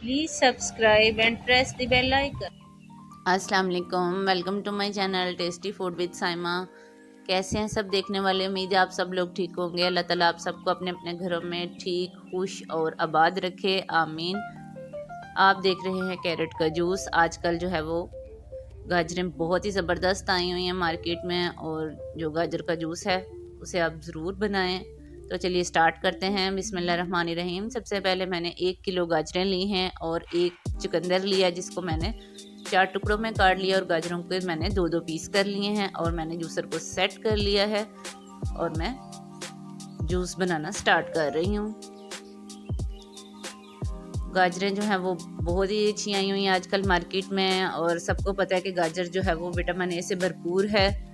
Please subscribe and press the bell icon. अस्सलाम वालेकुम, welcome to my channel tasty food with Saima. कैसे हैं सब देखने वाले? उम्मीद है आप सब लोग ठीक होंगे। अल्लाह ताला आप सबको अपने अपने घरों में ठीक, खुश और आबाद रखे, आमीन। आप देख रहे हैं कैरेट का जूस। आजकल जो है वो गाजरें बहुत ही ज़बरदस्त आई हुई हैं मार्केट में, और जो गाजर का जूस है उसे आप ज़रूर बनाएं। तो चलिए स्टार्ट करते हैं। बिस्मिल्लाहिर्रहमानिर्रहीम। सबसे पहले मैंने 1 किलो गाजरें ली हैं और एक चुकंदर लिया जिसको मैंने 4 टुकड़ों में काट लिया, और गाजरों के मैंने 2-2 पीस कर लिए हैं, और मैंने जूसर को सेट कर लिया है और मैं जूस बनाना स्टार्ट कर रही हूँ। गाजरें जो हैं वो बहुत ही अच्छी आई हुई हैं आजकल मार्केट में, और सबको पता है कि गाजर जो है वो विटामिन ए से भरपूर है।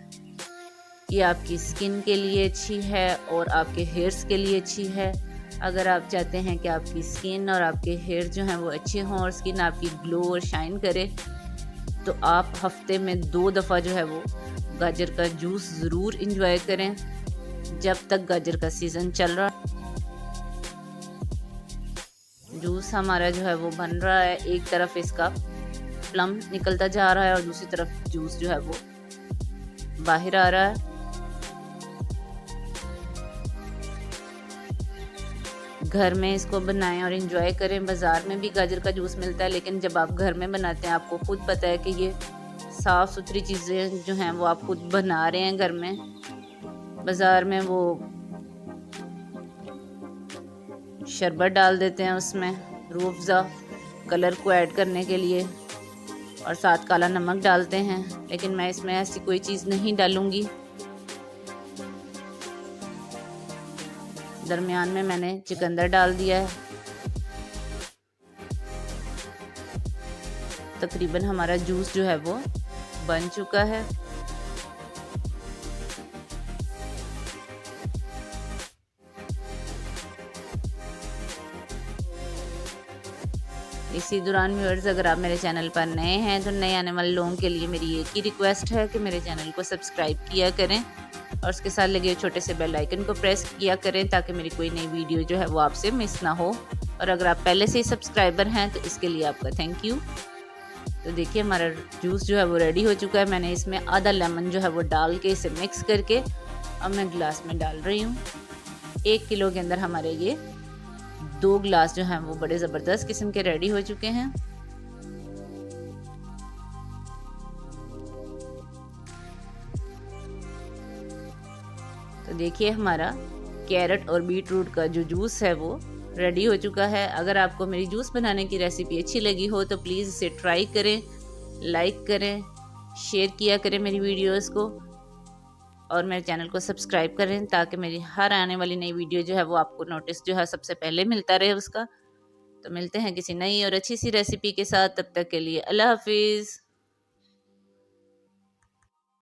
ये आपकी स्किन के लिए अच्छी है और आपके हेयर्स के लिए अच्छी है। अगर आप चाहते हैं कि आपकी स्किन और आपके हेयर जो हैं वो अच्छे हों और स्किन आपकी ग्लो और शाइन करे, तो आप हफ्ते में 2 दफ़ा जो है वो गाजर का जूस ज़रूर इंजॉय करें जब तक गाजर का सीज़न चल रहा। जूस हमारा जो है वो बन रहा है, एक तरफ इसका प्लम निकलता जा रहा है और दूसरी तरफ जूस जो है वो बाहर आ रहा है। घर में इसको बनाएं और इन्जॉय करें। बाज़ार में भी गाजर का जूस मिलता है, लेकिन जब आप घर में बनाते हैं आपको खुद पता है कि ये साफ़ सुथरी चीज़ें जो हैं वो आप खुद बना रहे हैं घर में। बाज़ार में वो शरबत डाल देते हैं उसमें, रूह अफ़ज़ा कलर को ऐड करने के लिए, और साथ काला नमक डालते हैं, लेकिन मैं इसमें ऐसी कोई चीज़ नहीं डालूँगी। दरमियान में मैंने चुकंदर डाल दिया है। तकरीबन हमारा जूस जो है वो बन चुका है। इसी दौरान व्यूअर्स, अगर आप मेरे चैनल पर नए हैं तो नए आने वाले लोगों के लिए मेरी एक ही रिक्वेस्ट है कि मेरे चैनल को सब्सक्राइब किया करें और उसके साथ लगे छोटे से बेल आइकन को प्रेस किया करें ताकि मेरी कोई नई वीडियो जो है वो आपसे मिस ना हो। और अगर आप पहले से ही सब्सक्राइबर हैं तो इसके लिए आपका थैंक यू। तो देखिए हमारा जूस जो है वो रेडी हो चुका है। मैंने इसमें आधा लेमन जो है वो डाल के इसे मिक्स करके अब मैं गिलास में डाल रही हूँ। 1 किलो के अंदर हमारे ये 2 गिलास जो हैं वो बड़े ज़बरदस्त किस्म के रेडी हो चुके हैं। तो देखिए हमारा कैरेट और बीट रूट का जो जूस है वो रेडी हो चुका है। अगर आपको मेरी जूस बनाने की रेसिपी अच्छी लगी हो तो प्लीज़ इसे ट्राई करें, लाइक करें, शेयर किया करें मेरी वीडियोस को, और मेरे चैनल को सब्सक्राइब करें ताकि मेरी हर आने वाली नई वीडियो जो है वो आपको नोटिस जो है सबसे पहले मिलता रहे उसका। तो मिलते हैं किसी नई और अच्छी सी रेसिपी के साथ, तब तक के लिए अल्लाह हाफिज़।